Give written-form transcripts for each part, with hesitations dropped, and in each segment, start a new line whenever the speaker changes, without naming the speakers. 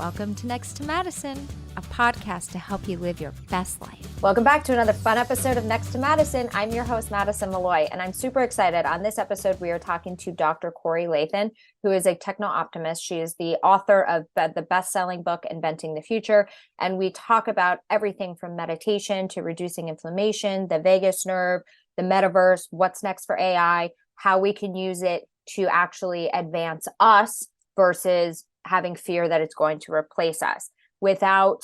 Welcome to Next to Madison, a podcast to help you live your best life.
Welcome back to another fun episode of Next to Madison. I'm your host, Madison Malloy, and I'm super excited. On this episode, we are talking to Dr. Cori Lathan, who is a Techno Optimist. She is the author of the best-selling book, Inventing the Future, and we talk about everything from meditation to reducing inflammation, the vagus nerve, the metaverse, what's next for AI, how we can use it to actually advance us versus having fear that it's going to replace us. Without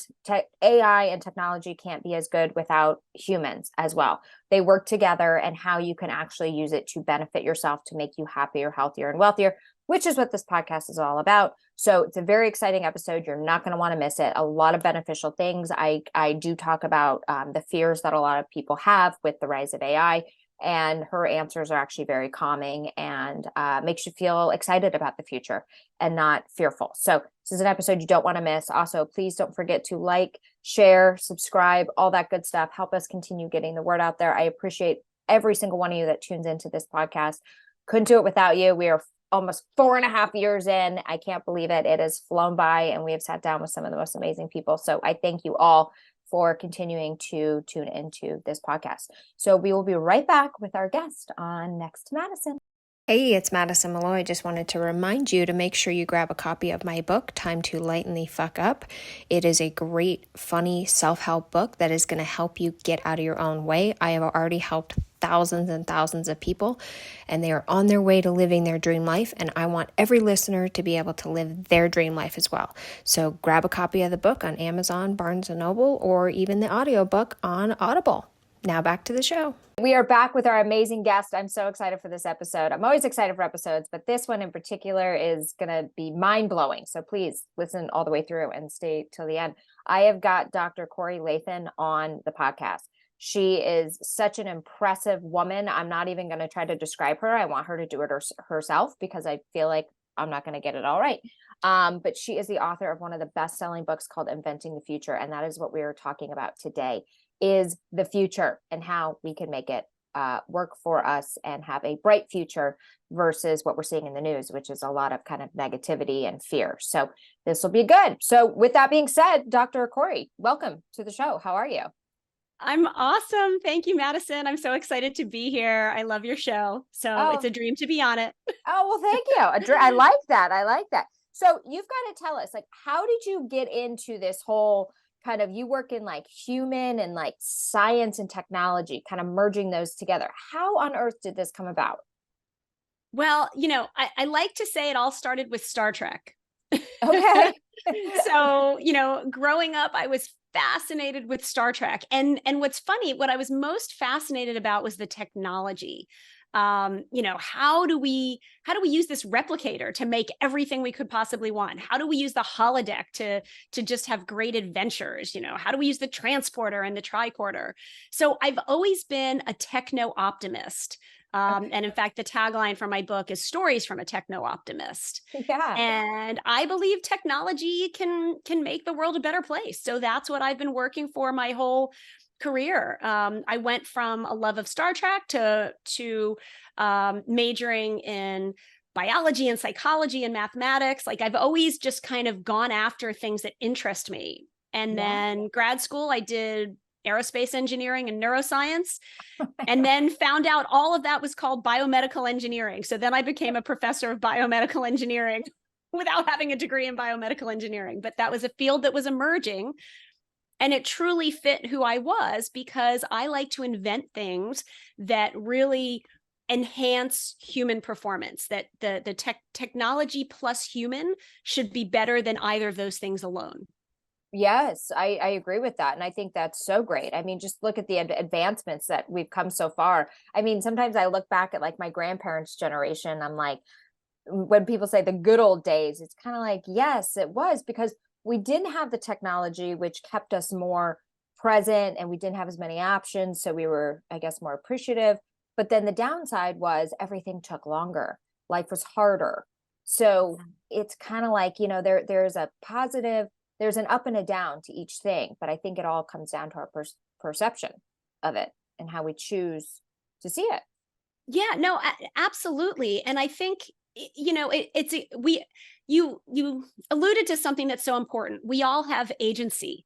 AI and technology can't be as good without humans as well. They work together, and how you can actually use it to benefit yourself, to make you happier, healthier, and wealthier, which is what this podcast is all about. So it's a very exciting episode. You're not going to want to miss it. A lot of beneficial things. I do talk about the fears that a lot of people have with the rise of AI. And her answers are actually very calming and makes you feel excited about the future and not fearful. So this is an episode you don't want to miss. Also, please don't forget to like, share, subscribe, all that good stuff. Help us continue getting the word out there. I appreciate every single one of you that tunes into this podcast. Couldn't do it without you. We are almost 4.5 years in. I can't believe it. It has flown by, and we have sat down with some of the most amazing people. So I thank you all for continuing to tune into this podcast. So we will be right back with our guest on Next to Madison.
Hey, it's Madison Malloy. Just wanted to remind you to make sure you grab a copy of my book, Time to Lighten the Fuck Up. It is a great, funny self-help book that is going to help you get out of your own way. I have already helped thousands and thousands of people, and they are on their way to living their dream life, and I want every listener to be able to live their dream life as well. So grab a copy of the book on Amazon, Barnes & Noble, or even the audiobook on Audible. Now back to the show.
We are back with our amazing guest. I'm so excited for this episode. I'm always excited for episodes, but this one in particular is going to be mind-blowing. So please listen all the way through and stay till the end. I have got Dr. Cori Lathan on the podcast. She is such an impressive woman. I'm not even going to try to describe her. I want her to do it herself because I feel like I'm not going to get it all right. But she is the author of one of the best-selling books called Inventing the Future. And that is what we are talking about today, is the future and how we can make it work for us and have a bright future versus what we're seeing in the news, which is a lot of kind of negativity and fear. So this will be good. So with that being said, Dr. Cori, welcome to the show. How are you?
I'm awesome. Thank you, Madison. I'm so excited to be here. I love your show. So it's a dream to be on it.
Oh, well, thank you. I like that. I like that. So you've got to tell us, like, how did you get into this whole kind of, you work in like human and like science and technology, kind of merging those together. How on earth did this come about?
Well, I like to say it all started with Star Trek.
Okay.
So, growing up, I was fascinated with Star Trek. And what's funny, what I was most fascinated about was the technology. How do we use this replicator to make everything we could possibly want? How do we use the holodeck to just have great adventures? How do we use the transporter and the tricorder? So I've always been a techno optimist. And in fact, the tagline for my book is Stories from a Techno Optimist.
Yeah.
And I believe technology can make the world a better place. So that's what I've been working for my whole career. I went from a love of Star Trek to majoring in biology and psychology and mathematics. Like, I've always just kind of gone after things that interest me. And then grad school, I did aerospace engineering and neuroscience, and then found out all of that was called biomedical engineering. So then I became a professor of biomedical engineering without having a degree in biomedical engineering. But that was a field that was emerging. And it truly fit who I was, because I like to invent things that really enhance human performance, that the technology plus human should be better than either of those things alone.
Yes, I agree with that. And I think that's so great. I mean, just look at the advancements that we've come so far. I mean, sometimes I look back at like my grandparents' generation. I'm like, when people say the good old days, it's kind of like, yes, it was, because we didn't have the technology, which kept us more present, and we didn't have as many options. So we were, I guess, more appreciative. But then the downside was everything took longer. Life was harder. So it's kind of like, there's a positive, there's an up and a down to each thing. But I think it all comes down to our perception of it and how we choose to see it.
Yeah, no, absolutely. And I think, you alluded to something that's so important. We all have agency.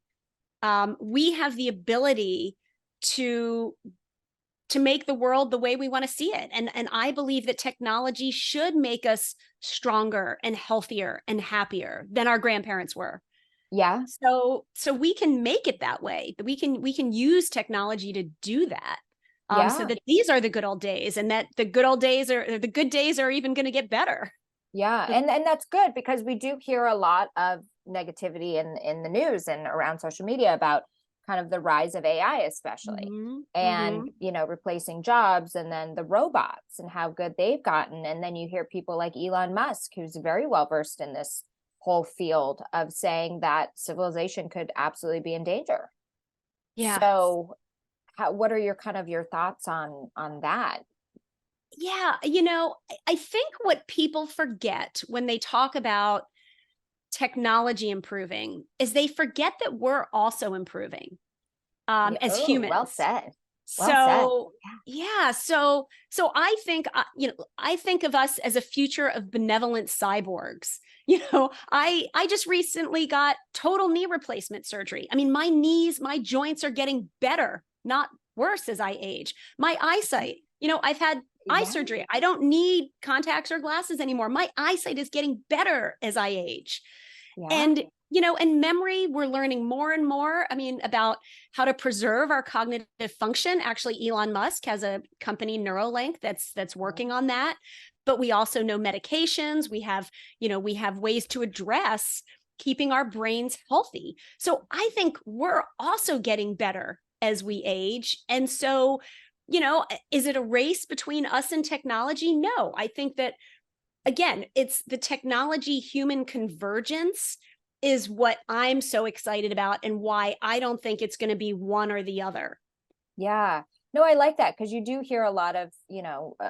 We have the ability to make the world the way we want to see it. And I believe that technology should make us stronger and healthier and happier than our grandparents were.
Yeah.
So we can make it that way. We can use technology to do that. So that these are the good old days, and that the good days are even going to get better.
Yeah. And that's good, because we do hear a lot of negativity in the news and around social media about kind of the rise of AI, especially, and, replacing jobs, and then the robots and how good they've gotten. And then you hear people like Elon Musk, who's very well versed in this whole field, of saying that civilization could absolutely be in danger.
Yeah.
So what are your thoughts on that?
Yeah. I think what people forget when they talk about technology improving is they forget that we're also improving as humans.
Well said.
So yeah. So I think, I think of us as a future of benevolent cyborgs. I just recently got total knee replacement surgery. I mean, my joints are getting better, not worse as I age. My eyesight, I've had eye surgery. I don't need contacts or glasses anymore. My eyesight is getting better as I age. And and memory, we're learning more and more, about how to preserve our cognitive function. Actually, Elon Musk has a company, Neurolink, that's working on that. But we also know medications. We have ways to address keeping our brains healthy. So I think we're also getting better as we age. And so, is it a race between us and technology? No, I think that, again, it's the technology human convergence is what I'm so excited about, and why I don't think it's going to be one or the other.
Yeah. No, I like that, because you do hear a lot of,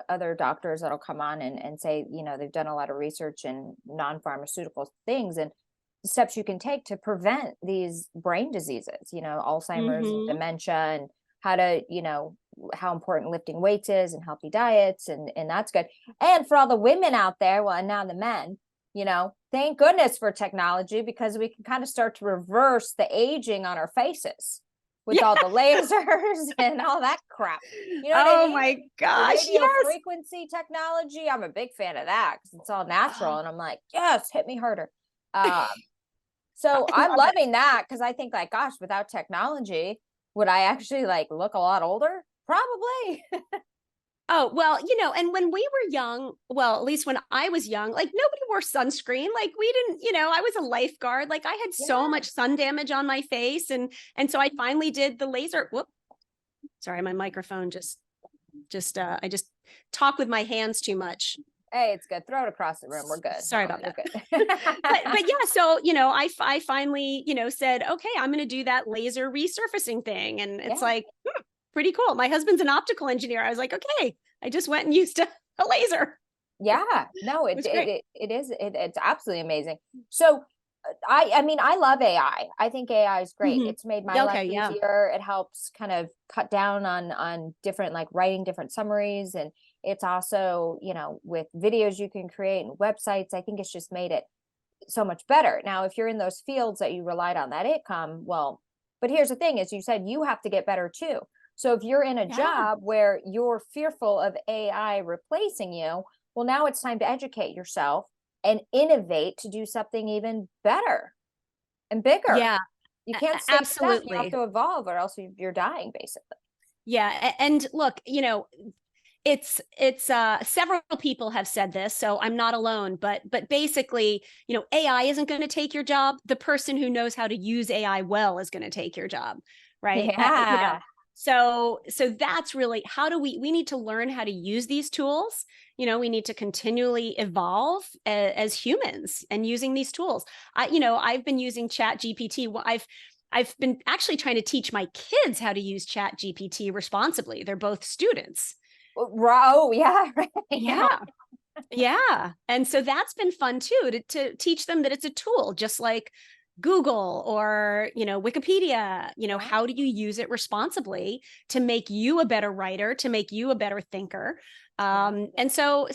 other doctors that'll come on and say, they've done a lot of research in non-pharmaceutical things and steps you can take to prevent these brain diseases, Alzheimer's and dementia, and how to, how important lifting weights is, and healthy diets. And that's good. And for all the women out there, well, and now the men, thank goodness for technology, because we can kind of start to reverse the aging on our faces with all the lasers and all that crap. You know what I mean?
My gosh.
The radio frequency technology. I'm a big fan of that, because it's all natural. And I'm like, yes, hit me harder. So I'm loving that, because I think, like, gosh, without technology, would I actually look a lot older? Probably.
Oh, well, and when we were young, well, at least when I was young, nobody wore sunscreen. We didn't, I was a lifeguard. I had so much sun damage on my face. And so I finally did the laser. Whoop. Sorry, my microphone I just talk with my hands too much.
Hey, it's good. Throw it across the room. We're good.
Sorry about that. but yeah, so, I finally, said, okay, I'm going to do that laser resurfacing thing. And it's pretty cool. My husband's an optical engineer. I was like, okay, I just went and used a laser.
Yeah, no, it is. It's absolutely amazing. So I love AI. I think AI is great. It's made my life easier. It helps kind of cut down on different, writing different summaries. And it's also, with videos you can create and websites, I think it's just made it so much better. Now, if you're in those fields that you relied on that income, well, but here's the thing, as you said, you have to get better too. So if you're in a job where you're fearful of AI replacing you, well, now it's time to educate yourself and innovate to do something even better and bigger.
Yeah,
you can't stay stuck. You have to evolve, or else you're dying, basically.
Yeah, and look, it's several people have said this, so I'm not alone, but basically, AI isn't going to take your job. The person who knows how to use AI well is going to take your job, right?
Yeah.
So that's really, how do we need to learn how to use these tools. We need to continually evolve as humans and using these tools. I've been using Chat GPT. Well, I've been actually trying to teach my kids how to use Chat GPT responsibly. They're both students.
Oh, yeah. Right.
Yeah. And so that's been fun too, to teach them that it's a tool, just like Google or, Wikipedia. How do you use it responsibly to make you a better writer, to make you a better thinker? And so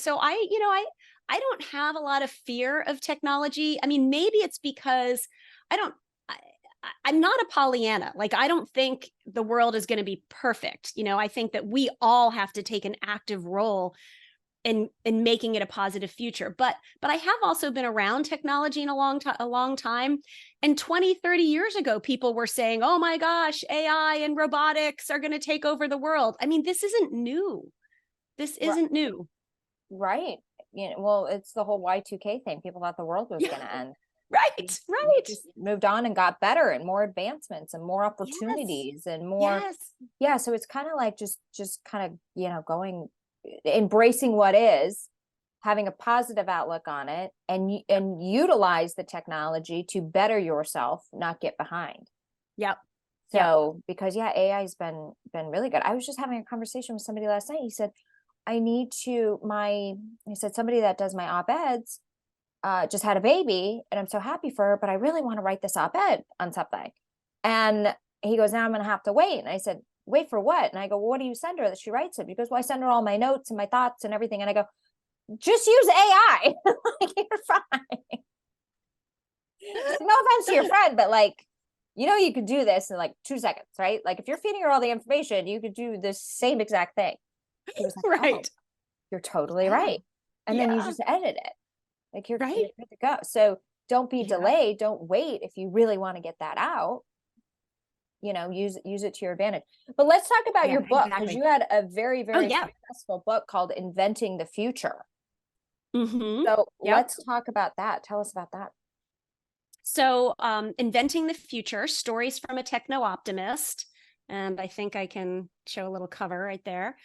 I don't have a lot of fear of technology. I mean, maybe it's because I don't, I, I'm not a Pollyanna. Like, I don't think the world is going to be perfect. You know, I think that we all have to take an active role in making it a positive future. But I have also been around technology in a long time. And 20, 30 years ago, people were saying, oh my gosh, AI and robotics are going to take over the world. I mean, this isn't new. This isn't new.
Right. You know, well, it's the whole Y2K thing. People thought the world was going to end.
Right.
Just moved on and got better and more advancements and more opportunities and more. Yeah. So it's kind of like just kind of, you know, embracing what is, having a positive outlook on it, and utilize the technology to better yourself, not get behind.
Yep.
So because AI has been really good. I was just having a conversation with somebody last night. He said, he said, somebody that does my op-eds just had a baby and I'm so happy for her, but I really want to write this op-ed on something. And he goes, now I'm going to have to wait. And I said, wait for what? And I go, well, what do you send her that she writes it? Because, well, I send her all my notes and my thoughts and everything. And I go, just use AI. Like, you're fine. No offense to your friend, but like, you know, you could do this in like 2 seconds, right? Like if you're feeding her all the information, you could do the same exact thing. Like,
right.
oh, you're totally right. And then you just edit it. Like you're good to go. So don't be delayed. Don't wait. If you really want to get that out, you know, use it to your advantage. But let's talk about your book, because you had a very, very successful book called Inventing the Future. So let's talk about that. Tell us about that.
So Inventing the Future, Stories from a Techno Optimist. And I think I can show a little cover right there.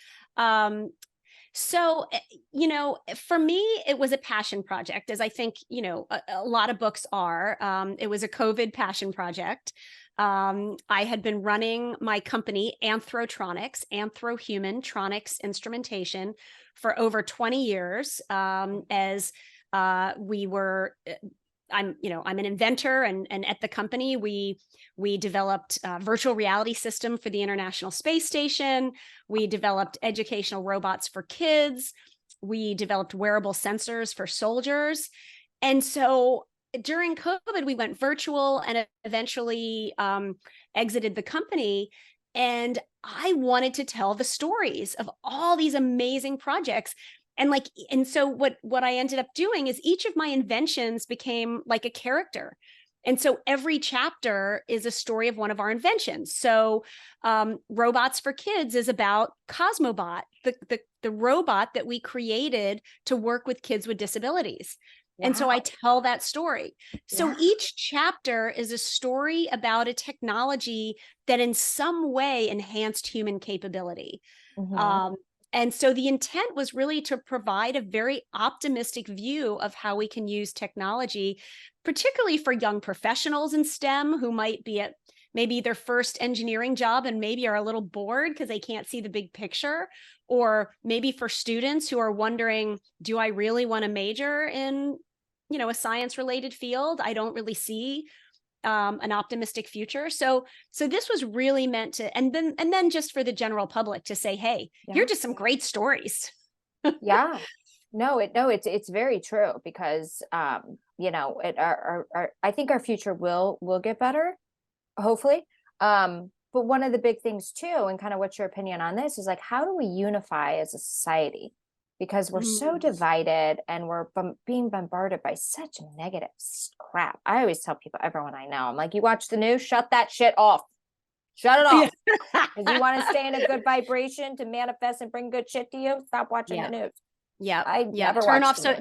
So, you know, for me, it was a passion project, as I think, you know, a lot of books are. It was a COVID passion project. I had been running my company, Anthrotronics, Anthro-Human Tronics Instrumentation, for over 20 years, as we were... I'm an inventor, and at the company we developed a virtual reality system for the International Space Station. We developed educational robots for kids. We developed wearable sensors for soldiers. And so during COVID, we went virtual and eventually exited the company. And I wanted to tell the stories of all these amazing projects. And so what I ended up doing is each of my inventions became like a character. And so every chapter is a story of one of our inventions. So Robots for Kids is about Cosmobot, the robot that we created to work with kids with disabilities. Wow. And so I tell that story. So each chapter is a story about a technology that in some way enhanced human capability. And so the intent was really to provide a very optimistic view of how we can use technology, particularly for young professionals in STEM who might be at maybe their first engineering job and maybe are a little bored because they can't see the big picture, or maybe for students who are wondering, do I really want to major in, you know, a science related field? I don't really see an optimistic future. So this was really meant to, and then just for the general public to say, hey, here are just some great stories.
It's very true, because you know, I think our future will get better, hopefully. But one of the big things too, and kind of what's your opinion on this, is like, how do we unify as a society? Because we're so divided and we're being bombarded by such negative crap. I always tell everyone I know, I'm like, you watch the news, shut that shit off. Shut it off. Because you want to stay in a good vibration to manifest and bring good shit to you, stop watching the news.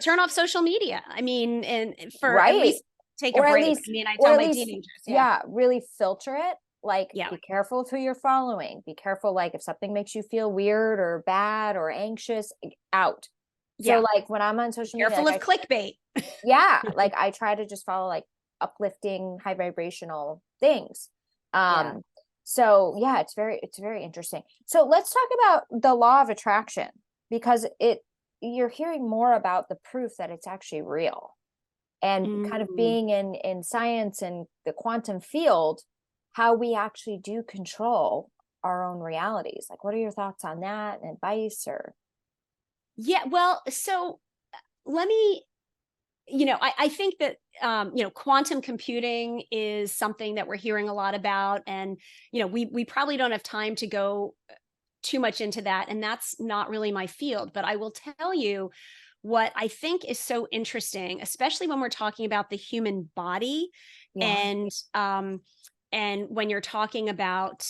Turn off social media. I mean, and for at least take a break. I mean, I tell my teenagers.
Really filter it. Like, be careful with who you're following. Be careful, like, if something makes you feel weird or bad or anxious, out. So like when I'm on social media,
careful of clickbait.
Like I try to just follow like uplifting, high vibrational things. So it's very interesting. So let's talk about the law of attraction, because you're hearing more about the proof that it's actually real, and kind of being in science and the quantum field, how we actually do control our own realities. Like, what are your thoughts on that, and advice? Or
well, so let me, I think that, quantum computing is something that we're hearing a lot about. And, we probably don't have time to go too much into that. And that's not really my field, but I will tell you what I think is so interesting, especially when we're talking about the human body. Yeah. And when you're talking about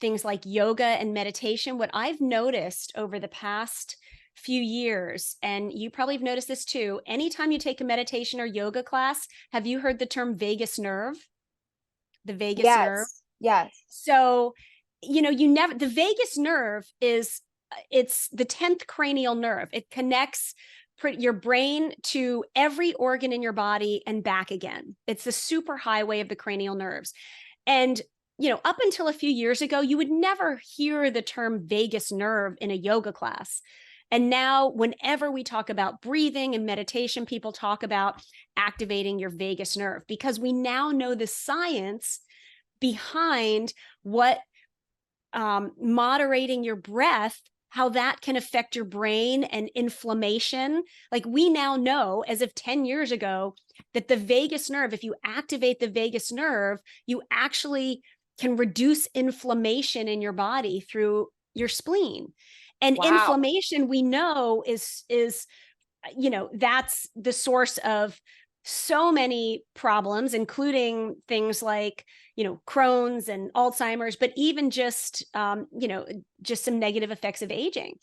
things like yoga and meditation, what I've noticed over the past few years, and you probably have noticed this too, anytime you take a meditation or yoga class, have you heard the term vagus nerve? The vagus nerve?
Yes.
So, the vagus nerve it's the 10th cranial nerve. It connects your brain to every organ in your body and back again. It's the super highway of the cranial nerves. And, up until a few years ago, you would never hear the term vagus nerve in a yoga class. And now whenever we talk about breathing and meditation, people talk about activating your vagus nerve, because we now know the science behind what moderating your breath, how that can affect your brain and inflammation. Like, we now know, as of 10 years ago, that the vagus nerve, if you activate the vagus nerve, you actually can reduce inflammation in your body through your spleen. And inflammation, we know, is that's the source of so many problems, including things like, Crohn's and Alzheimer's, but even just some negative effects of aging.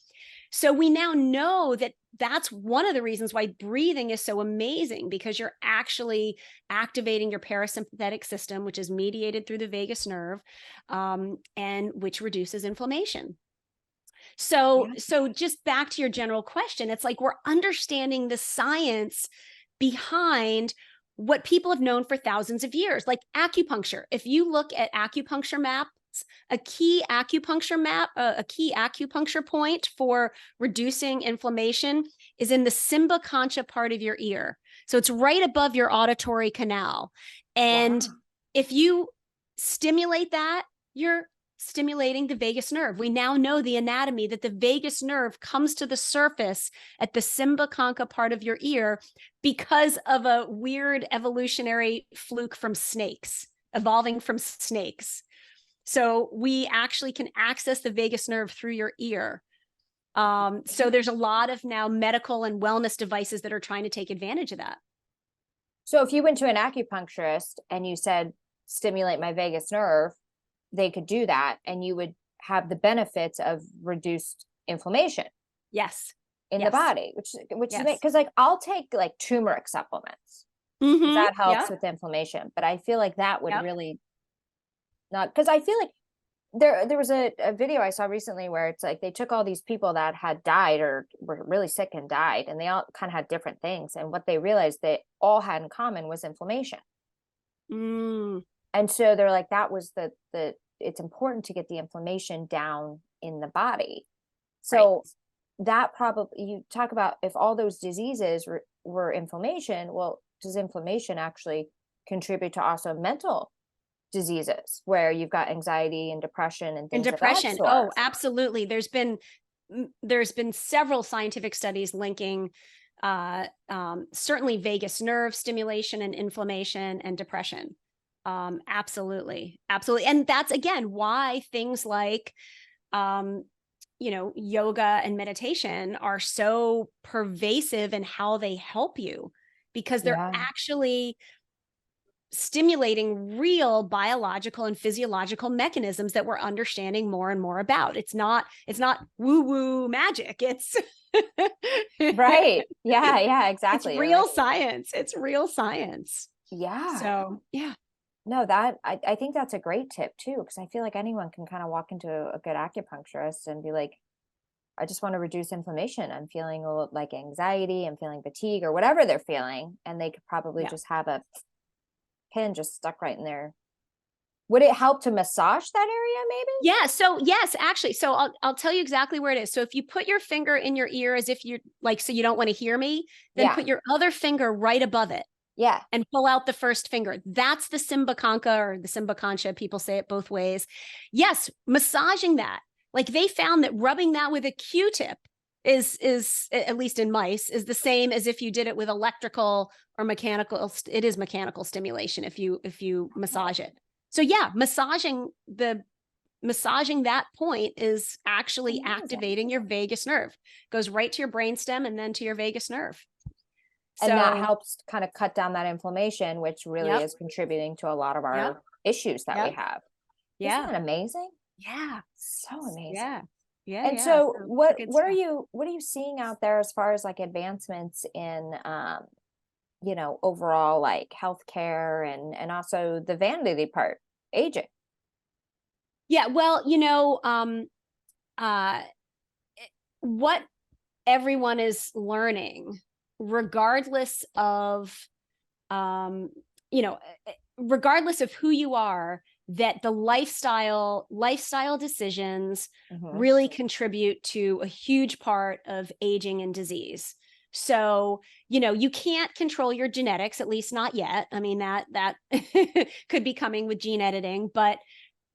So we now know that that's one of the reasons why breathing is so amazing, because you're actually activating your parasympathetic system, which is mediated through the vagus nerve, and which reduces inflammation. So just back to your general question, it's like we're understanding the science behind what people have known for thousands of years, like acupuncture. If you look at acupuncture maps, a key acupuncture point for reducing inflammation is in the Simbaconcha part of your ear. So it's right above your auditory canal. And if you stimulate that, you're stimulating the vagus nerve. We now know the anatomy, that the vagus nerve comes to the surface at the Simbaconcha part of your ear because of a weird evolutionary fluke from snakes, evolving from snakes. So we actually can access the vagus nerve through your ear. So there's a lot of now medical and wellness devices that are trying to take advantage of that.
So if you went to an acupuncturist and you said, stimulate my vagus nerve, they could do that, and you would have the benefits of reduced inflammation.
Yes.
In the body, which is because, like, I'll take like turmeric supplements. That helps with inflammation, but I feel like that would really not, because I feel like there was a video I saw recently where it's like they took all these people that had died or were really sick and died, and they all kind of had different things, and what they realized they all had in common was inflammation. And so they're like, that was the it's important to get the inflammation down in the body. So that probably, you talk about, if all those diseases were inflammation, well, does inflammation actually contribute to also mental diseases where you've got anxiety and depression and things of that sort?
Oh, absolutely. There's been several scientific studies linking certainly vagus nerve stimulation and inflammation and depression. Absolutely. And that's, again, why things like, yoga and meditation are so pervasive in how they help you, because they're actually stimulating real biological and physiological mechanisms that we're understanding more and more about. It's not woo-woo magic. It's
right. Yeah, exactly.
It's real science. It's real science.
Yeah.
So, yeah.
No, that I think that's a great tip too, because I feel like anyone can kind of walk into a good acupuncturist and be like, I just want to reduce inflammation. I'm feeling a little like anxiety, I'm feeling fatigue, or whatever they're feeling, and they could probably just have a pin just stuck right in there. Would it help to massage that area maybe?
Yeah. So yes, actually. So I'll tell you exactly where it is. So if you put your finger in your ear as if you're like, so you don't want to hear me, then put your other finger right above it.
Yeah.
And pull out the first finger. That's the Simbaconcha, or the Simbaconcha. People say it both ways. Yes. Massaging that. Like, they found that rubbing that with a Q-tip, is at least in mice, is the same as if you did it with electrical or mechanical. It is mechanical stimulation if you massage it. So yeah, massaging that point is actually activating your vagus nerve. Goes right to your brainstem and then to your vagus nerve.
And that helps kind of cut down that inflammation, which really is contributing to a lot of our issues that we have.
Yeah.
Isn't that amazing?
Yeah.
So amazing.
Yeah. Yeah.
And so what are you seeing out there as far as like advancements in overall like healthcare and also the vanity part, aging?
Yeah, well, what everyone is learning, regardless of regardless of who you are, that the lifestyle decisions really contribute to a huge part of aging and disease. So, you can't control your genetics, at least not yet. I mean, that could be coming with gene editing, but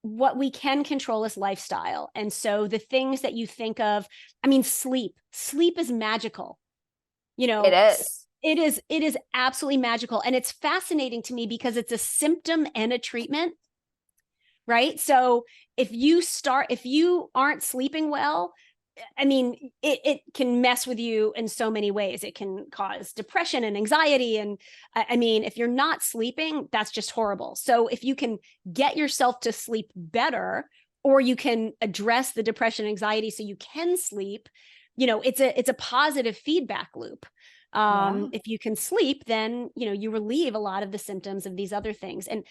what we can control is lifestyle. And so the things that you think of, I mean, sleep is magical.
It
is absolutely magical. And it's fascinating to me because it's a symptom and a treatment, right? So if you aren't sleeping well, I mean, it can mess with you in so many ways. It can cause depression and anxiety. And I mean, if you're not sleeping, that's just horrible. So if you can get yourself to sleep better, or you can address the depression and anxiety so you can sleep, it's a positive feedback loop. If you can sleep, then you relieve a lot of the symptoms of these other things, and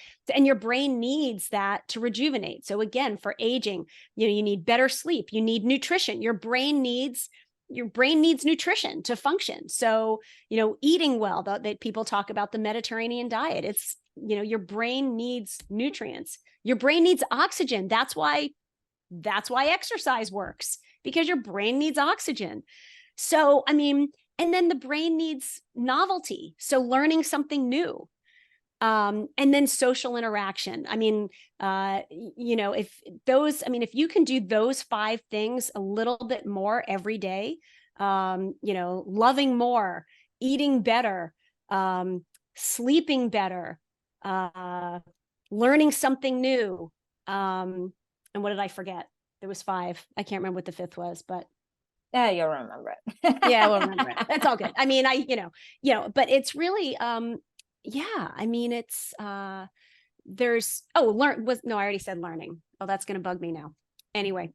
your brain needs that to rejuvenate. So again, for aging, you need better sleep, you need nutrition. Your brain needs nutrition to function. So eating well, that people talk about the Mediterranean diet. It's your brain needs nutrients, your brain needs oxygen. That's why exercise works, because your brain needs oxygen. So I mean, and then the brain needs novelty. So learning something new. And then social interaction. I mean, if you can do those 5 things a little bit more every day, loving more, eating better, sleeping better, learning something new. And what did I forget? There was 5. I can't remember what the 5th was, but
yeah, you'll remember it.
Yeah, we'll remember it. That's all good. I mean, but it's really, I mean, it's, I already said learning. Oh, that's going to bug me now. Anyway.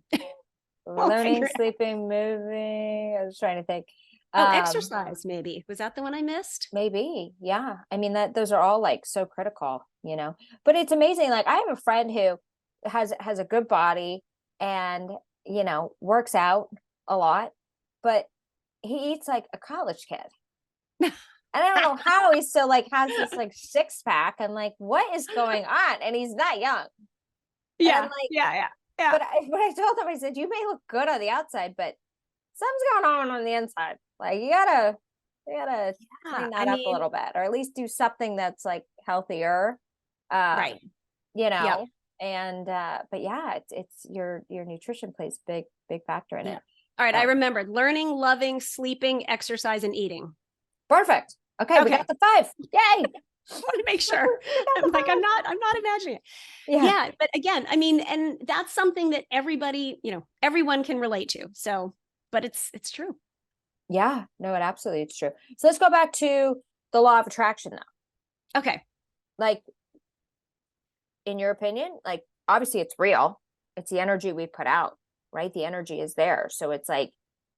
Learning, sleeping, moving. I was trying to think.
Exercise, maybe. Was that the one I missed?
Maybe. Yeah. I mean, those are all like so critical, but it's amazing. Like I have a friend who has a good body and, works out a lot, but he eats like a college kid. And I don't know how he still like has this like 6-pack. I'm like, what is going on? And he's that young.
Yeah.
Like,
yeah.
But I told him, I said, you may look good on the outside, but something's going on the inside. Like you gotta clean that up a little bit, or at least do something that's like healthier.
Right.
And but yeah, it's your nutrition plays big factor in it.
All right, I remembered: learning, loving, sleeping, exercise, and eating.
Perfect. Okay. We got the 5. Yay!
I want to make sure. I'm not imagining it. Yeah, but again, I mean, and that's something that everyone can relate to. So, but it's true.
Yeah, no, it's true. So let's go back to the law of attraction now.
Okay.
Like, in your opinion, like obviously it's real. It's the energy we put out, right? The energy is there. So it's like,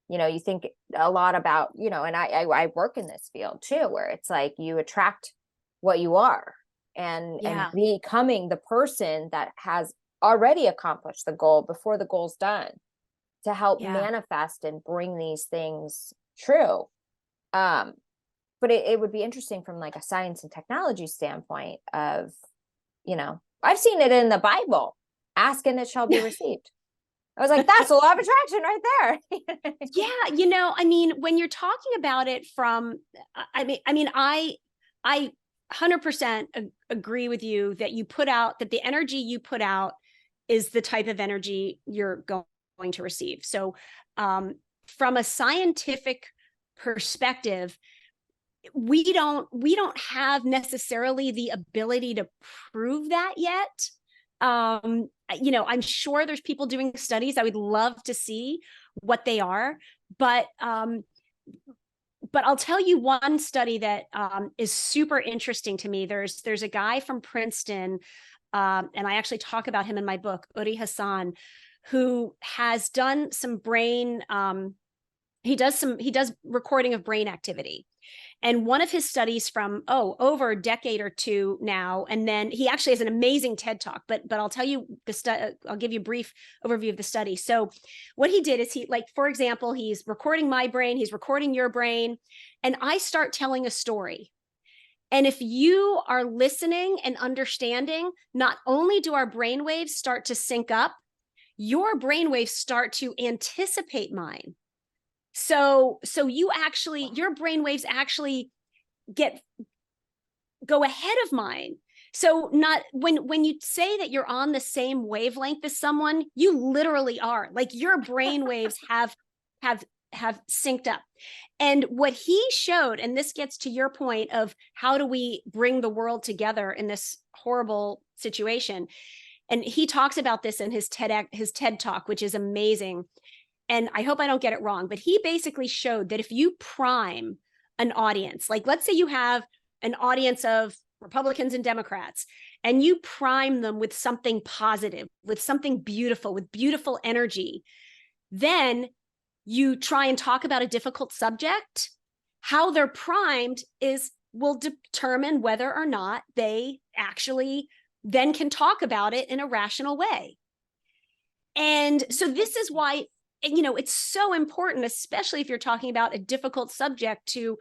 you think a lot about, and I work in this field too, where it's like you attract what you are, and becoming the person that has already accomplished the goal before the goal's done, to help manifest and bring these things true. But it would be interesting from like a science and technology standpoint of, I've seen it in the Bible, ask and it shall be received. I was like, that's a law of attraction right there.
Yeah. I mean, when you're talking about it from, I 100% agree with you that that the energy you put out is the type of energy you're going to receive. So, from a scientific perspective, we don't have necessarily the ability to prove that yet. I'm sure there's people doing studies. I would love to see what they are, but I'll tell you one study that is super interesting to me. There's a guy from Princeton, and I actually talk about him in my book, Cori Lathan, who has done some brain. He does recording of brain activity. And one of his studies from, over a decade or two now, and then he actually has an amazing TED Talk, but I'll tell you I'll give you a brief overview of the study. So what he did is for example, he's recording my brain, he's recording your brain, and I start telling a story. And if you are listening and understanding, not only do our brain waves start to sync up, your brain waves start to anticipate mine. So your brain waves actually go ahead of mine. So not when you say that you're on the same wavelength as someone, you literally are. Like your brain waves have synced up. And what he showed, and this gets to your point of how do we bring the world together in this horrible situation. And he talks about this in his TED Talk, which is amazing. And I hope I don't get it wrong, but he basically showed that if you prime an audience, like let's say you have an audience of Republicans and Democrats, and you prime them with something positive, with something beautiful, with beautiful energy, then you try and talk about a difficult subject, how they're primed will determine whether or not they actually then can talk about it in a rational way. And so this is why it's so important, especially if you're talking about a difficult subject, to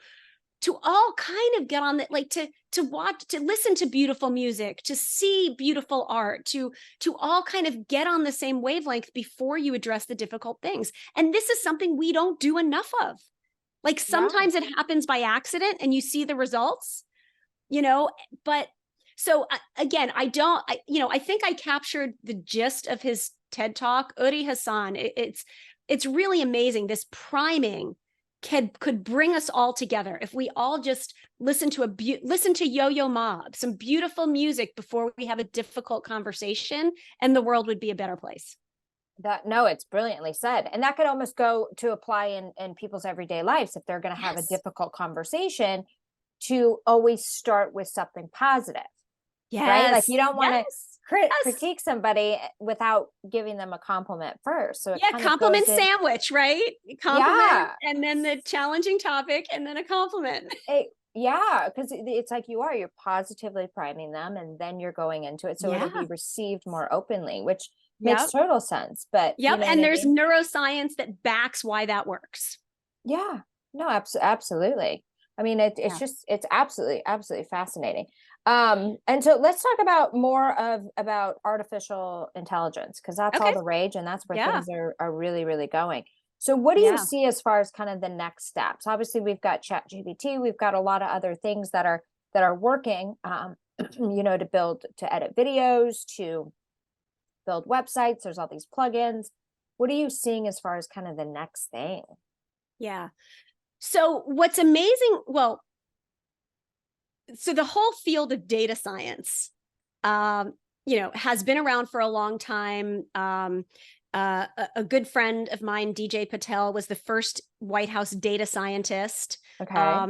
all kind of get on that, like to watch, to listen to beautiful music, to see beautiful art, to all kind of get on the same wavelength before you address the difficult things. And this is something we don't do enough of. Like sometimes it happens by accident and you see the results, but so again, I think I captured the gist of his TED Talk. Cori Lathan, it's really amazing. This priming could bring us all together if we all just listen to Yo-Yo Ma, some beautiful music before we have a difficult conversation, and the world would be a better place.
It's brilliantly said. And that could almost go to apply in people's everyday lives if they're going to have a difficult conversation, to always start with something positive.
Yes.
Right? Like you don't want to critique somebody without giving them a compliment first. So
compliment sandwich, right? Compliment, and then the challenging topic, and then a compliment.
Because it's like you're positively priming them, and then you're going into it. So it'll be received more openly, which makes total sense. But
and there's neuroscience that backs why that works.
Yeah, no, absolutely. I mean, it's absolutely fascinating. And so let's talk about about artificial intelligence, because that's all the rage, and that's where things are really, really going. So what do you see as far as kind of the next steps? Obviously, we've got ChatGPT, we've got a lot of other things that are working, to edit videos, to build websites. There's all these plugins. What are you seeing as far as kind of the next thing?
Yeah. So what's amazing, so the whole field of data science, has been around for a long time. A good friend of mine, DJ Patel, was the first White House data scientist back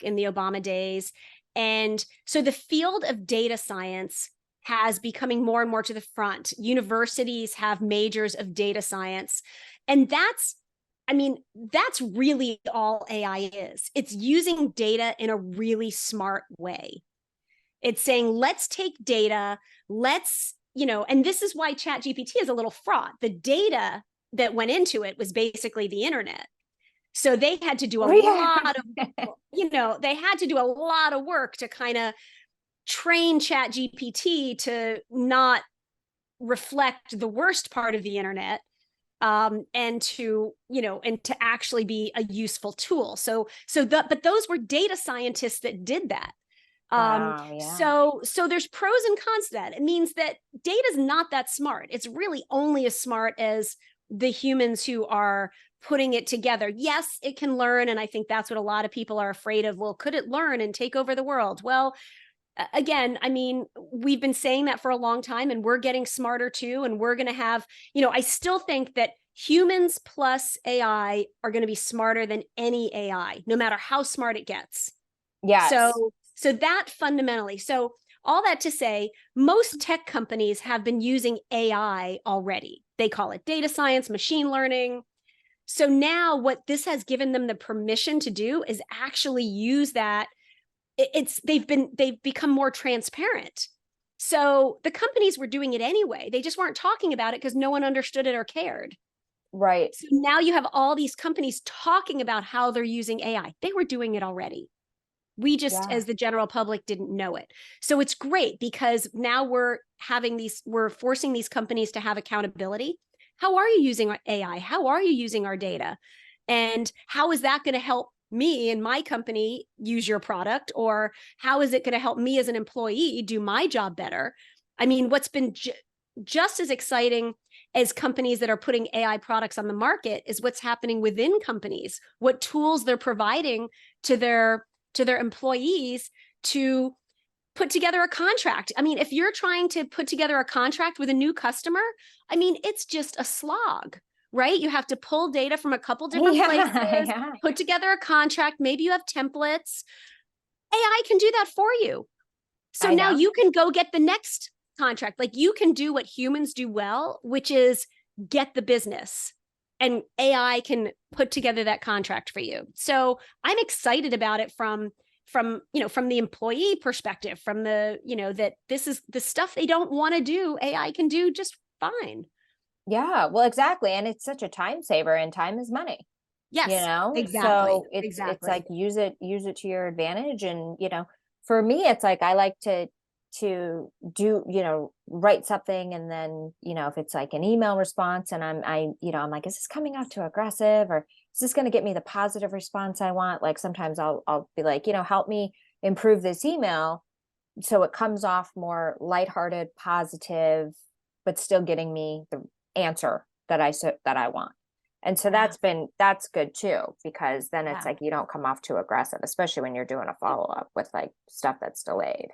in the Obama days. And so the field of data science has becoming more and more to the front. Universities have majors of data science. And that's really all AI is. It's using data in a really smart way. It's saying, let's take data, and this is why ChatGPT is a little fraught. The data that went into it was basically the internet. So they had to do a lot of work to kind of train ChatGPT to not reflect the worst part of the internet. And to actually be a useful tool. But those were data scientists that did that. So there's pros and cons to that. It means that data is not that smart. It's really only as smart as the humans who are putting it together. Yes, it can learn. And I think that's what a lot of people are afraid of. Well, could it learn and take over the world? Well, again, I mean, we've been saying that for a long time, and we're getting smarter too. And we're going to have, I still think that humans plus AI are going to be smarter than any AI, no matter how smart it gets.
Yes.
So that fundamentally, so all that to say, most tech companies have been using AI already. They call it data science, machine learning. So now what this has given them the permission to do is actually use that. They've become more transparent. So the companies were doing it anyway. They just weren't talking about it because no one understood it or cared.
Right.
So now you have all these companies talking about how they're using AI. They were doing it already. We just, as the general public, didn't know it. So it's great because now we're forcing these companies to have accountability. How are you using AI? How are you using our data? And how is that going to help me and my company use your product? Or how is it going to help me as an employee do my job better? I mean, what's been just as exciting as companies that are putting AI products on the market is what's happening within companies, what tools they're providing to their employees to put together a contract. I mean, if you're trying to put together a contract with a new customer, I mean, it's just a slog, right? You have to pull data from a couple different places, put together a contract. Maybe you have templates. AI can do that for you. So now you can go get the next contract. Like you can do what humans do well, which is get the business. And AI can put together that contract for you. So I'm excited about it from the employee perspective, from the, that this is the stuff they don't want to do. AI can do just fine.
Yeah, well, exactly. And it's such a time saver, and time is money.
Yes, exactly.
So it's like use it to your advantage. And, for me, it's like, I like to do, write something. And then, if it's like an email response and I'm like, is this coming off too aggressive, or is this going to get me the positive response I want? Like sometimes I'll be like, help me improve this email so it comes off more lighthearted, positive, but still getting me the answer that I want. And so that's good too, because then it's like, you don't come off too aggressive, especially when you're doing a follow-up with like stuff that's delayed.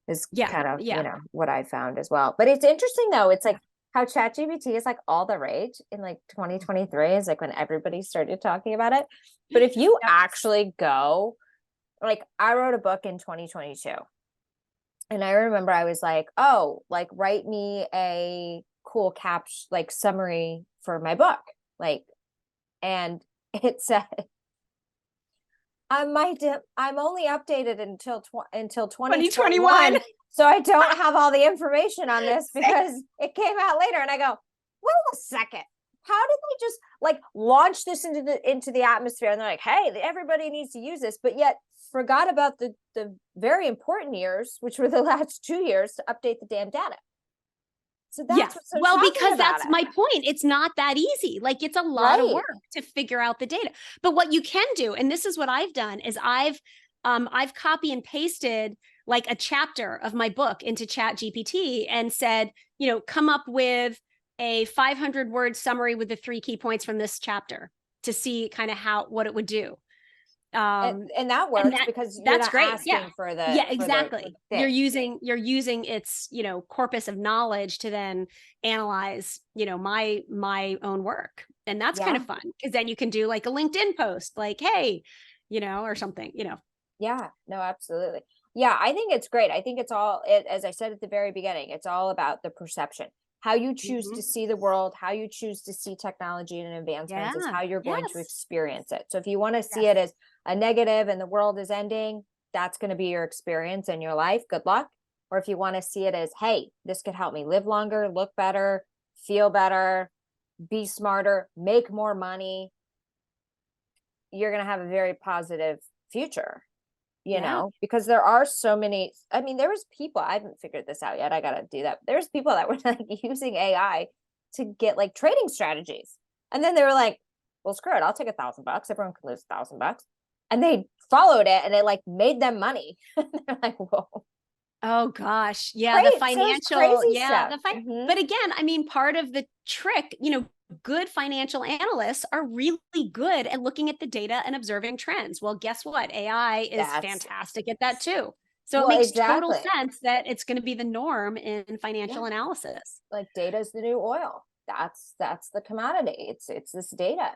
Is kind of, what I found as well. But it's interesting though. It's like how ChatGPT is like all the rage in like 2023 is like when everybody started talking about it. But if you actually go, like I wrote a book in 2022. And I remember I was like, oh, like write me a cool like summary for my book. Like, and it said, I'm only updated until 2021. So I don't have all the information on this because it came out later. And I go, wait a second. How did they just like launch this into the atmosphere? And they're like, hey, everybody needs to use this, but yet forgot about the very important years, which were the last 2 years, to update the damn data. So that's what's so shocking
because
about
that's my point. It's not that easy. Like it's a lot of work to figure out the data. But what you can do, and this is what I've done, is I've copy and pasted like a chapter of my book into ChatGPT and said, come up with a 500-word summary with the 3 key points from this chapter to see kind of what it would do.
And that works because you're not asking for the
exactly. You're using its corpus of knowledge to then analyze my own work, and that's kind of fun because then you can do like a LinkedIn post like, hey, or something.
Yeah, no, absolutely. Yeah, I think it's great. I think it's all as I said at the very beginning, it's all about the perception. How you choose to see the world, how you choose to see technology and advancements is how you're going to experience it. So if you want to see it as a negative and the world is ending, that's going to be your experience in your life. Good luck. Or if you want to see it as, hey, this could help me live longer, look better, feel better, be smarter, make more money, you're going to have a very positive future. Because there are so many, I mean, there was people, I haven't figured this out yet. I got to do that. There's people that were like using AI to get like trading strategies. And then they were like, well, screw it. I'll take $1,000. Everyone can lose $1,000. And they followed it and it like made them money. They're like, whoa.
Oh gosh. Yeah. The financial,
stuff.
but again, I mean, part of the trick, good financial analysts are really good at looking at the data and observing trends. Well, guess what? AI is fantastic at that too. So it makes total sense that it's going to be the norm in financial analysis.
Like data is the new oil. That's the commodity. It's this data.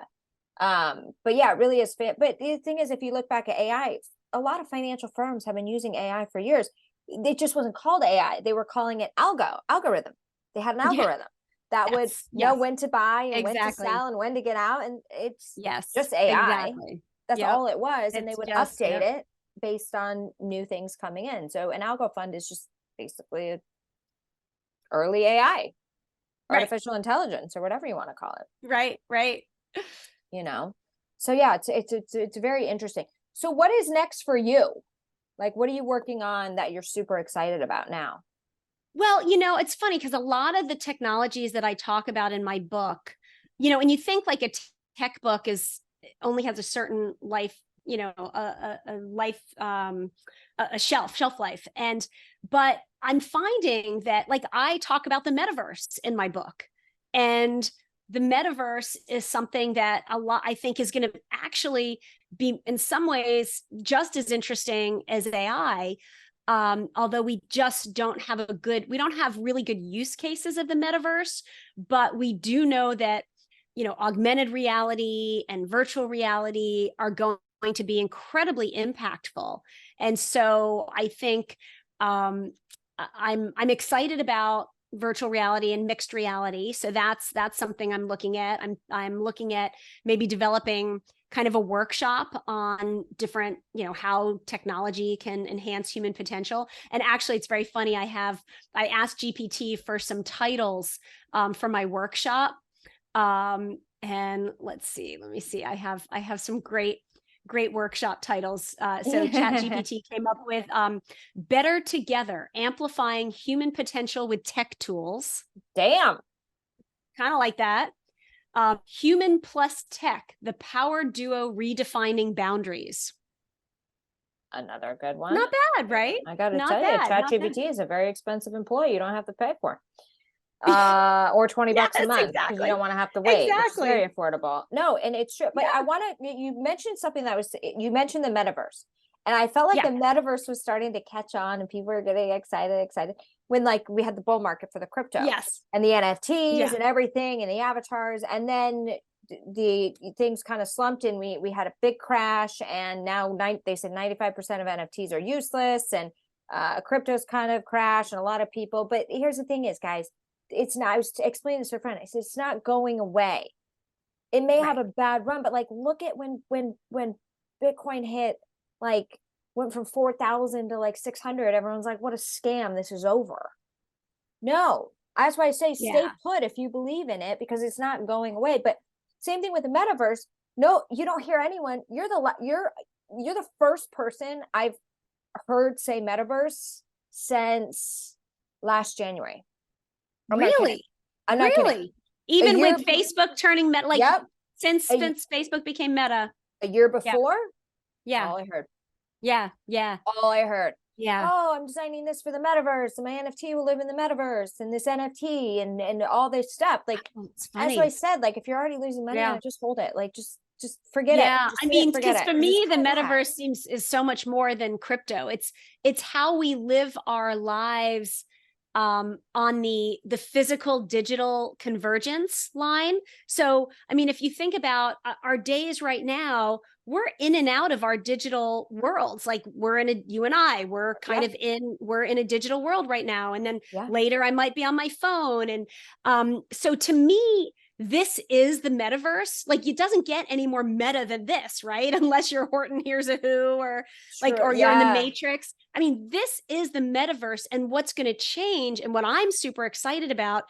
But yeah, it really is. But the thing is, if you look back at AI, a lot of financial firms have been using AI for years. It just wasn't called AI. They were calling it algorithm. They had an algorithm that would know when to buy and when to sell and when to get out. And it's just AI.
Exactly.
That's all it was. And they would update it based on new things coming in. So an algo fund is just basically a early AI, artificial intelligence, or whatever you want to call it.
Right.
You know, so yeah, it's very interesting. So what is next for you? Like, what are you working on that you're super excited about now?
Well, it's funny because a lot of the technologies that I talk about in my book, and you think like a tech book only has a certain life, a life, a shelf life. But I'm finding that, like, I talk about the metaverse in my book, and the metaverse is something that I think is going to actually be in some ways just as interesting as AI. Although we just don't have really good use cases of the metaverse, but we do know that, augmented reality and virtual reality are going to be incredibly impactful. And so I think I'm excited about virtual reality and mixed reality. So that's something I'm looking at. I'm looking at maybe developing kind of a workshop on different, how technology can enhance human potential. And actually, it's very funny. I asked GPT for some titles for my workshop. And let me see. I have some great workshop titles. So ChatGPT came up with Better Together, Amplifying Human Potential with Tech Tools.
Damn.
Kind of like that. Human plus Tech, the Power Duo Redefining Boundaries.
Another good one.
Not bad, right?
I got to tell you, ChatGPT is a very expensive employee you don't have to pay for. Or $20 a month because you don't want to have to wait. It's very affordable. No, and it's true. But I want to, you mentioned something you mentioned the metaverse. And I felt like the metaverse was starting to catch on and people were getting excited when, like, we had the bull market for the crypto and the NFTs and everything and the avatars. And then the things kind of slumped and we had a big crash, and now they said 95% of NFTs are useless, and crypto's kind of crashed, and a lot of people. But here's the thing is, guys, it's not, I was explaining this to a friend. I said, it's not going away. It may have a bad run, but like, look at when Bitcoin hit, like, went from 4,000 to like 600. Everyone's like, what a scam. This is over. No, that's why I say stay put if you believe in it, because it's not going away. But same thing with the metaverse. No, you don't hear anyone. You're the first person I've heard say metaverse since last January.
Really?
I'm not kidding.
Even with Facebook turning meta, like since Facebook became Meta.
A year before?
Yeah.
All I heard.
Yeah.
All I heard.
Yeah.
Oh, I'm designing this for the metaverse, and my NFT will live in the metaverse, and this NFT and all this stuff. Like, as I said, like, if you're already losing money on it, just hold it. Like, just forget it.
Yeah. I mean, because for me, the metaverse is so much more than crypto. It's how we live our lives on the physical digital convergence line. So, I mean, if you think about our days right now, we're in and out of our digital worlds. Like, we're in a digital world right now. And then later I might be on my phone. And so to me, this is the metaverse. Like, it doesn't get any more meta than this, right? Unless you're Horton Hears a Who, or you're in the Matrix. I mean, this is the metaverse. And what's going to change, and what I'm super excited about,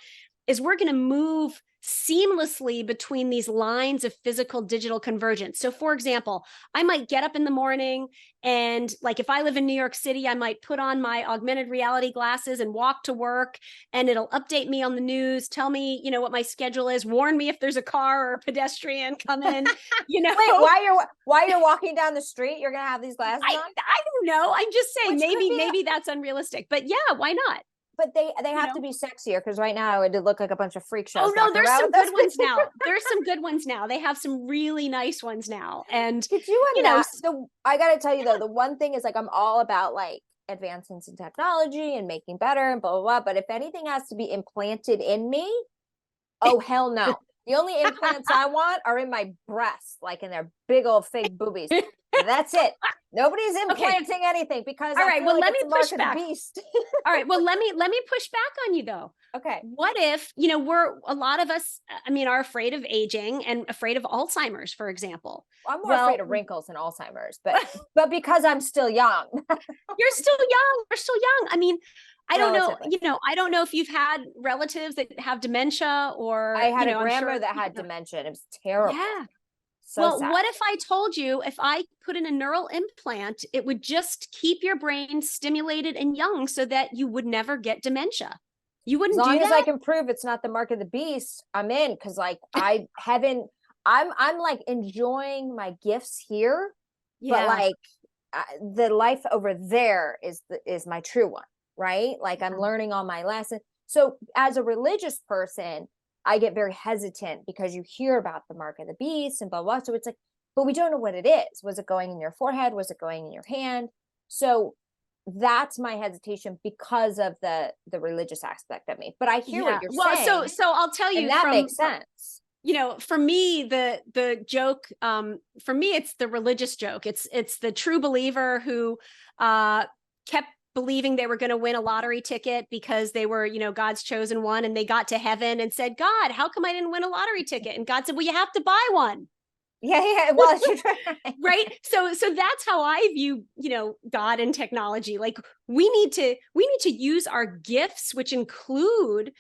is we're going to move seamlessly between these lines of physical digital convergence. So, for example, I might get up in the morning, and, like, if I live in New York City, I might put on my augmented reality glasses and walk to work, and it'll update me on the news, tell me, what my schedule is, warn me if there's a car or a pedestrian coming,
Wait, while you're walking down the street, you're going to have these glasses on?
I don't know. I'm just saying, maybe that's unrealistic, but yeah, why not?
but they
you
have
know?
to be sexier, because right now it would look like a bunch of freak shows.
Oh no,
walking
there's
around
some
with those
good ones now.
pictures.
There's some good ones now. They have some really nice ones now. And
Could you
you know,
imagine? I gotta tell you though, the one thing is like I'm all about like advancements in technology and making better and blah blah blah. But if anything has to be implanted in me, oh hell no. The only implants I want are in my breasts, like in their big old fake boobies. That's it. Nobody's implanting anything, because
all
I
right,
feel
well,
like
let
it's
me
the mark
push
of the
back.
beast.
All right, well, let me push back on you though.
Okay.
What if, you know, we're a lot of us, I mean, are afraid of aging and afraid of Alzheimer's, for example.
I'm more afraid of wrinkles and Alzheimer's, but because I'm still young.
You're still young. We're still young. I mean, I don't know,
Relatively.
you know, I don't know if you've had relatives that have dementia, or,
I had
you
a
know, I'm
grandmother
sure,
that had dementia, and it was terrible.
yeah.
So
Well,
sad.
what if I told you, if I put in a neural implant, it would just keep your brain stimulated and young so that you would never get dementia? You
As
wouldn't do
long as
that?
I can prove it's not the mark of the beast, I'm in. Because like I haven't, I'm like enjoying my gifts here, but
Yeah.
like the life over there is my true one, right? Like I'm
Yeah.
learning all my lessons. So as a religious person, I get very hesitant because you hear about the mark of the beast and blah blah. So it's like, but we don't know what it is. Was it going in your forehead? Was it going in your hand? So that's my hesitation because of the religious aspect of me. But I hear
Yeah.
what you're
Well,
saying,
so I'll tell
and
you
that makes sense.
you know, for me, the joke, for me, it's the religious joke. It's the true believer who kept believing they were going to win a lottery ticket because they were, you know, God's chosen one, and they got to heaven and said, God, how come I didn't win a lottery ticket? And God said, well, you have to buy one.
Yeah. Well, you're
Right. So that's how I view, you know, God and technology. Like we need to use our gifts, which include,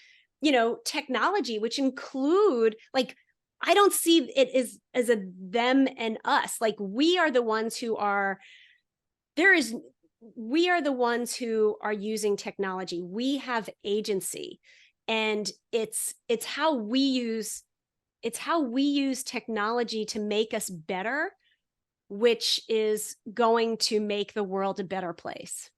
you know, technology, which include, like, I don't see it as a them and us. Like we are the ones who are, we are the ones who are using technology. We have agency, and it's how we use technology to make us better, which is going to make the world a better place.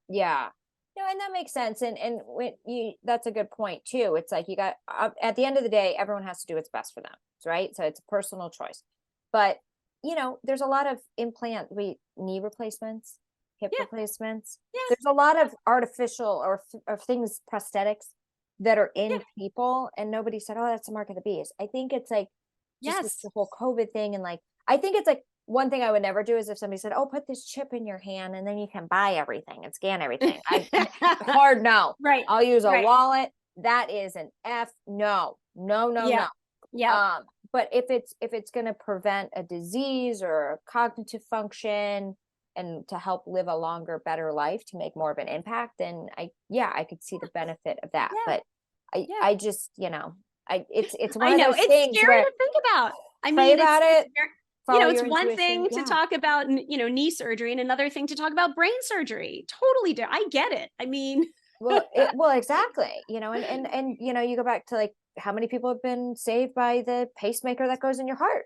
Yeah. No, and that makes sense. And when you, that's a good point too. It's like you got, at the end of the day, everyone has to do what's best for them, right? So it's a personal choice. But you know, there's a lot of knee replacements, hip replacements.
Yeah.
There's a lot of artificial or things, prosthetics that are in
Yeah.
people, and nobody said, oh, that's the mark of the beast. I think it's like just
Yes.
the whole COVID thing, and like I think it's like, one thing I would never do is if somebody said, oh, put this chip in your hand and then you can buy everything and scan everything. Hard no.
Right.
I'll use a
Right.
wallet. That is an no.
Yeah. Yeah.
But if it's going to prevent a disease or a cognitive function and to help live a longer, better life, to make more of an impact, then I could see the benefit of that.
Yeah.
But I just, you know, it's one
I
of
know
those
it's
things
scary
where
to think about. I
pray
mean,
about it.
You know,
Follow
it's
your
one
intuition.
thing to talk about, you know, knee surgery, and another thing to talk about brain surgery. Totally I get it. I mean,
well, exactly. You know, and you know, you go back to like how many people have been saved by the pacemaker that goes in your heart.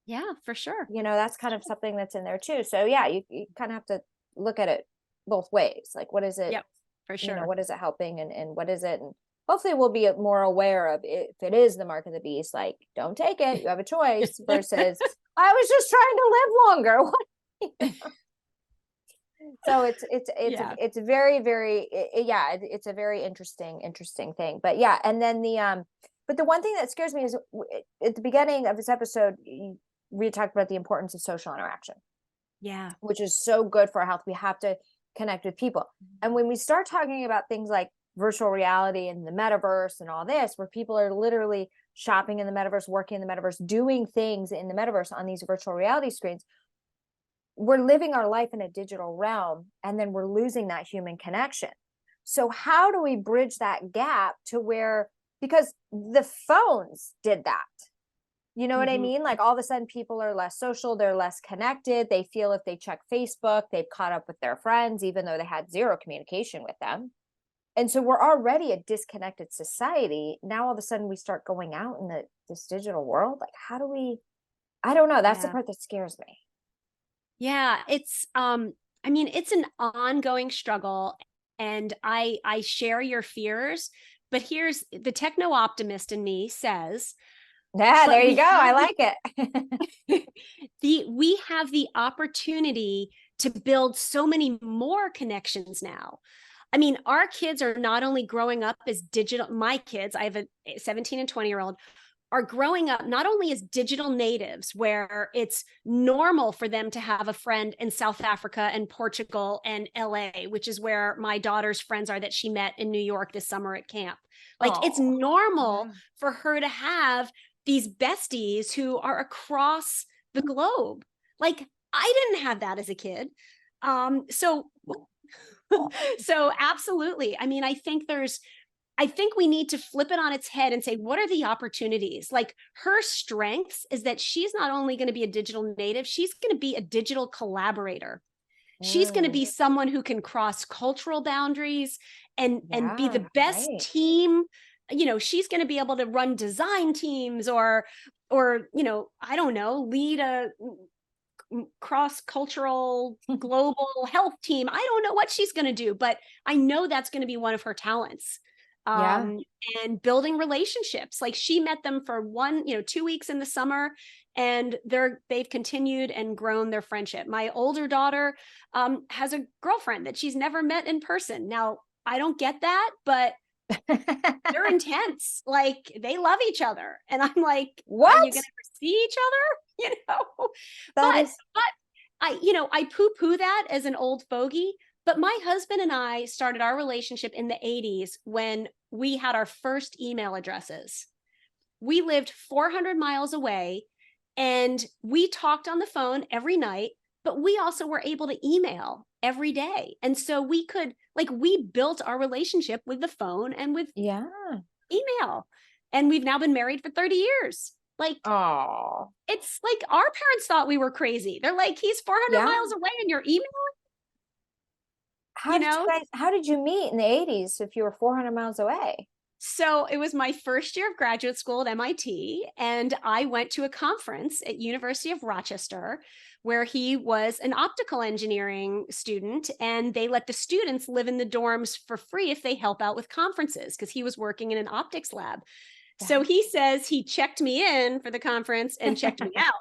yeah, for sure.
You know, that's kind of something that's in there too. So yeah, you kind of have to look at it both ways. Like, what is it?
Yep, for
You
sure.
know, what is it helping, and what is it? And hopefully we'll be more aware of if it is the mark of the beast. Like, don't take it. You have a choice. Versus, I was just trying to live longer. So it's very, very, it's a very interesting thing. But yeah, and then but the one thing that scares me is at the beginning of this episode, we talked about the importance of social interaction.
Yeah.
Which is so good for our health. We have to connect with people. And when we start talking about things like virtual reality and the metaverse and all this, where people are literally shopping in the metaverse, working in the metaverse, doing things in the metaverse on these virtual reality screens, we're living our life in a digital realm, and then we're losing that human connection. So how do we bridge that gap to where, because the phones did that, you know what I mean? Like all of a sudden people are less social, they're less connected. They feel if they check Facebook, they've caught up with their friends, even though they had zero communication with them. And so we're already a disconnected society. Now all of a sudden we start going out in this digital world. Like, how do we, I don't know. That's the part that scares me.
Yeah, it's I mean, it's an ongoing struggle. And I share your fears, but here's the techno optimist in me says,
yeah, there you go. I like it.
We have the opportunity to build so many more connections now. I mean, our kids are not only growing up as digital, my kids, I have a 17 and 20-year-old, are growing up not only as digital natives, where it's normal for them to have a friend in South Africa and Portugal and LA, which is where my daughter's friends are that she met in New York this summer at camp. Like, it's normal for her to have these besties who are across the globe. Like, I didn't have that as a kid. So absolutely. I mean, I think we need to flip it on its head and say, what are the opportunities? Like, her strengths is that she's not only going to be a digital native, she's going to be a digital collaborator. She's going to be someone who can cross cultural boundaries and be the best team. You know, she's going to be able to run design teams or, you know, I don't know, lead a cross-cultural global health team. I don't know what she's going to do, but I know that's going to be one of her talents. And building relationships. Like, she met them for 2 weeks in the summer, and they've continued and grown their friendship. My older daughter has a girlfriend that she's never met in person. Now, I don't get that, but they're intense. Like, they love each other. And I'm like, what? Are you going to ever see each other? You know, but I poo-poo that as an old fogey. But my husband and I started our relationship in the 80s when we had our first email addresses. We lived 400 miles away, and we talked on the phone every night, but we also were able to email every day. And so we built our relationship with the phone and with email. And we've now been married for 30 years. Like, it's like our parents thought we were crazy. They're like, he's 400 miles away and you're emailing?
How did you meet in the 80s if you were 400 miles away?
So it was my first year of graduate school at MIT, and I went to a conference at University of Rochester where he was an optical engineering student, and they let the students live in the dorms for free if they help out with conferences, because he was working in an optics lab. So he says he checked me in for the conference and checked me out.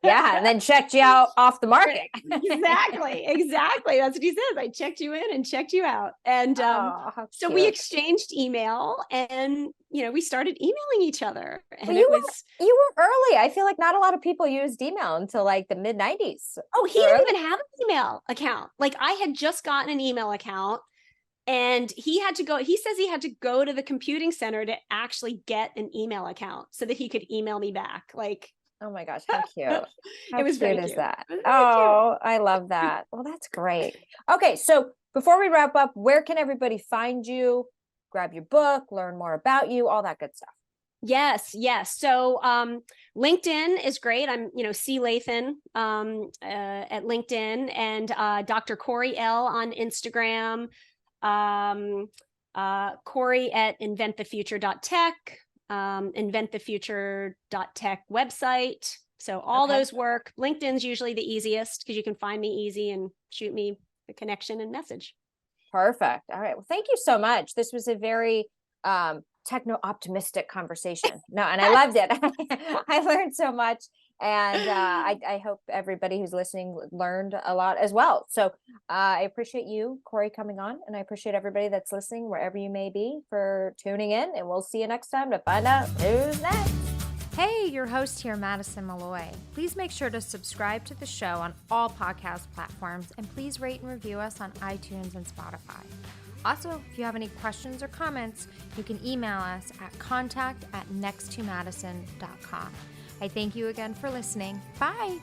And then checked you out off the market.
Exactly. That's what he says. I checked you in and checked you out. And so we exchanged email, and we started emailing each other. And
you were early. I feel like not a lot of people used email until like the mid 90s.
Oh, he didn't even have an email account. Like, I had just gotten an email account, and he says he had to go to the computing center to actually get an email account so that he could email me back. Like,
oh my gosh, how cute. How
it was
cute
very
is
cute.
that?
Cute.
I love that. Well, that's great. Okay, so before we wrap up, where can everybody find you, grab your book, learn more about you, all that good stuff?
Yes. So LinkedIn is great. I'm, C Lathan at LinkedIn, and Dr. Cori L on Instagram, Cori at inventthefuture.tech. inventthefuture.tech website. So all those work. LinkedIn's usually the easiest because you can find me easy and shoot me the connection and message.
Perfect. All right. Well, thank you so much. This was a very techno optimistic conversation. No, and I loved it. I learned so much. And I hope everybody who's listening learned a lot as well. So I appreciate you, Cori, coming on, and I appreciate everybody that's listening wherever you may be for tuning in, and we'll see you next time to find out who's next.
Hey, your host here, Madison Malloy. Please make sure to subscribe to the show on all podcast platforms, and please rate and review us on iTunes and Spotify. Also, if you have any questions or comments, you can email us at contact@nexttomadison.com. I thank you again for listening. Bye.